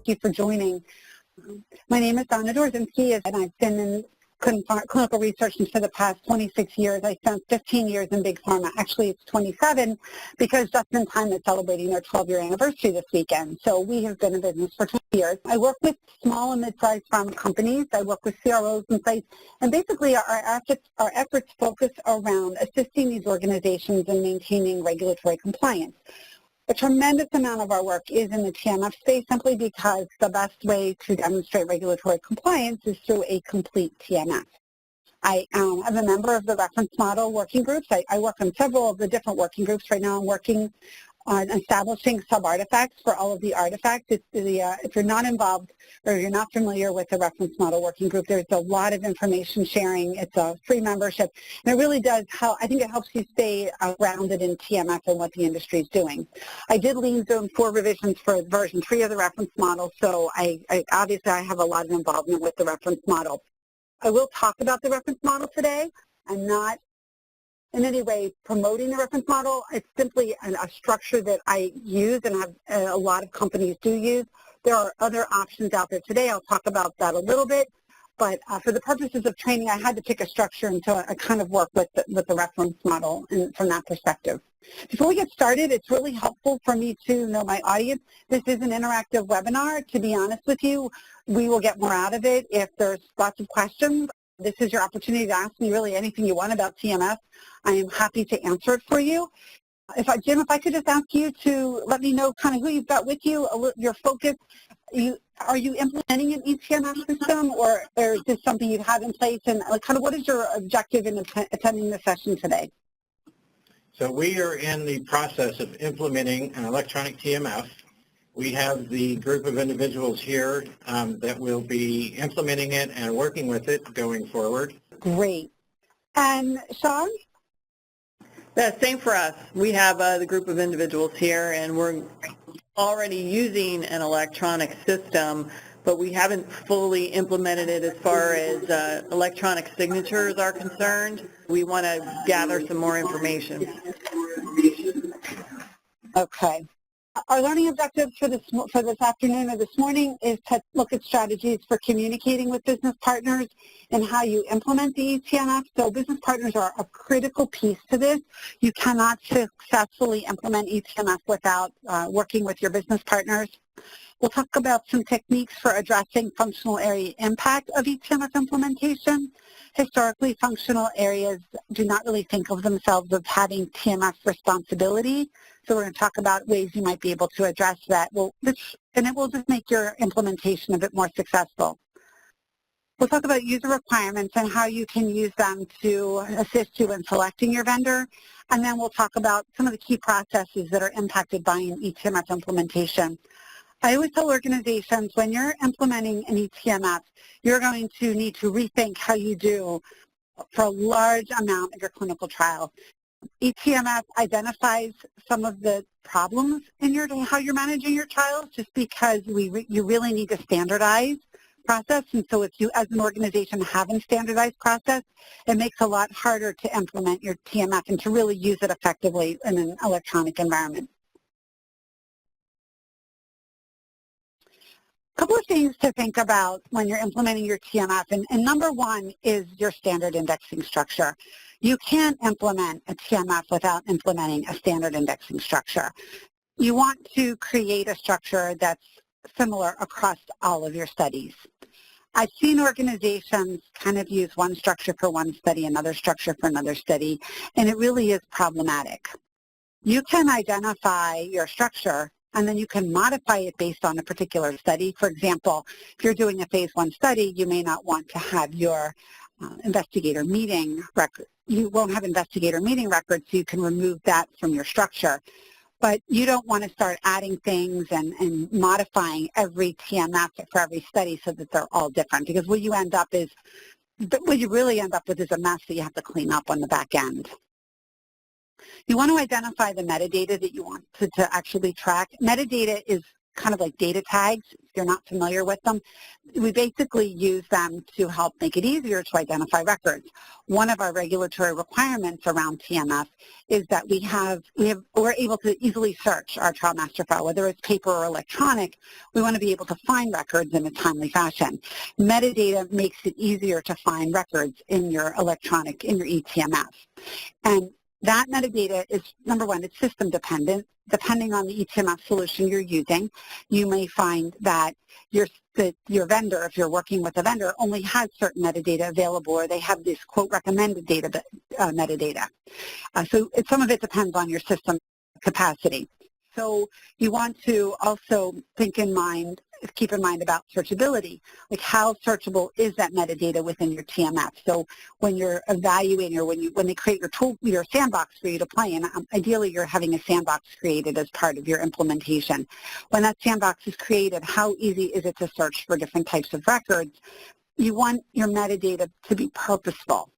you for joining. My name is Donna Dorzinski, and I've been in clinical research for the past 26 years. I spent 15 years in big pharma. Actually, it's 27 because just in time it's celebrating their 12-year anniversary this weekend. So we have been in business for 20 years. I work with small and mid-sized pharma companies. I work with CROs and sites. And basically our efforts focus around assisting these organizations in maintaining regulatory compliance. A tremendous amount of our work is in the TMF space simply because the best way to demonstrate regulatory compliance is through a complete TMF. I am a member of the reference model working groups. I work on several of the different working groups. Right now I'm working on establishing sub-artifacts for all of the artifacts. If you're not involved or you're not familiar with the reference model working group, there's a lot of information sharing. It's a free membership, and it really does help. I think it helps you stay grounded in TMF and what the industry is doing. I did lead Zone 4 revisions for version 3 of the reference model, so obviously I have a lot of involvement with the reference model. I will talk about the reference model today. I'm not in any way promoting the reference model. It's simply a structure that I use and have a lot of companies do use. There are other options out there today. I'll talk about that a little bit. But for the purposes of training, I had to pick a structure, and so I kind of work with the reference model and from that perspective. Before we get started, it's really helpful for me to know my audience. This is an interactive webinar. To be honest with you, we will get more out of it if there's lots of questions. This is your opportunity to ask me really anything you want about TMF. I am happy to answer it for you. Jim, if I could just ask you to let me know kind of who you've got with you, your focus. Are you implementing an eTMF system, or is this something you have in place? And kind of what is your objective in attending the session today? So we are in the process of implementing an electronic TMF. We have the group of individuals here that will be implementing it and working with it going forward. Great. And Sean? Same for us. We have the group of individuals here, and we're already using an electronic system, but we haven't fully implemented it as far as electronic signatures are concerned. We want to gather some more information. Okay. Our learning objectives for this afternoon or this morning is to look at strategies for communicating with business partners and how you implement the eTMF. So business partners are a critical piece to this. You cannot successfully implement eTMF without working with your business partners. We'll talk about some techniques for addressing functional area impact of eTMF implementation. Historically, functional areas do not really think of themselves as having TMF responsibility. So we're going to talk about ways you might be able to address that. And it will just make your implementation a bit more successful. We'll talk about user requirements and how you can use them to assist you in selecting your vendor. And then we'll talk about some of the key processes that are impacted by an eTMF implementation. I always tell organizations when you're implementing an eTMF, you're going to need to rethink how you do for a large amount of your clinical trial. eTMF identifies some of the problems in how you're managing your trials just because you really need to standardize process. And so if you as an organization haven't standardized process, it makes it a lot harder to implement your TMF and to really use it effectively in an electronic environment. A couple of things to think about when you're implementing your TMF, and number one is your standard indexing structure. You can't implement a TMF without implementing a standard indexing structure. You want to create a structure that's similar across all of your studies. I've seen organizations kind of use one structure for one study, another structure for another study, and it really is problematic. You can identify your structure and then you can modify it based on a particular study. For example, if you're doing a phase 1 study, you may not want to have your investigator meeting record. You won't have investigator meeting records, so you can remove that from your structure. But you don't want to start adding things and modifying every TMF for every study so that they're all different, because what you really end up with is a mess that you have to clean up on the back end. You want to identify the metadata that you want to actually track. Metadata is kind of like data tags, if you're not familiar with them. We basically use them to help make it easier to identify records. One of our regulatory requirements around TMF is that we're able to easily search our trial master file, whether it's paper or electronic. We want to be able to find records in a timely fashion. Metadata makes it easier to find records in your eTMF. And that metadata is, number one, it's system dependent. Depending on the eTMF solution you're using, you may find that your vendor, if you're working with a vendor, only has certain metadata available, or they have this, quote, recommended data metadata. So some of it depends on your system capacity. So you want to also keep in mind about searchability, like how searchable is that metadata within your TMF. So when you're evaluating, or when they create your sandbox for you to play in, ideally you're having a sandbox created as part of your implementation. When that sandbox is created, how easy is it to search for different types of records? You want your metadata to be purposeful.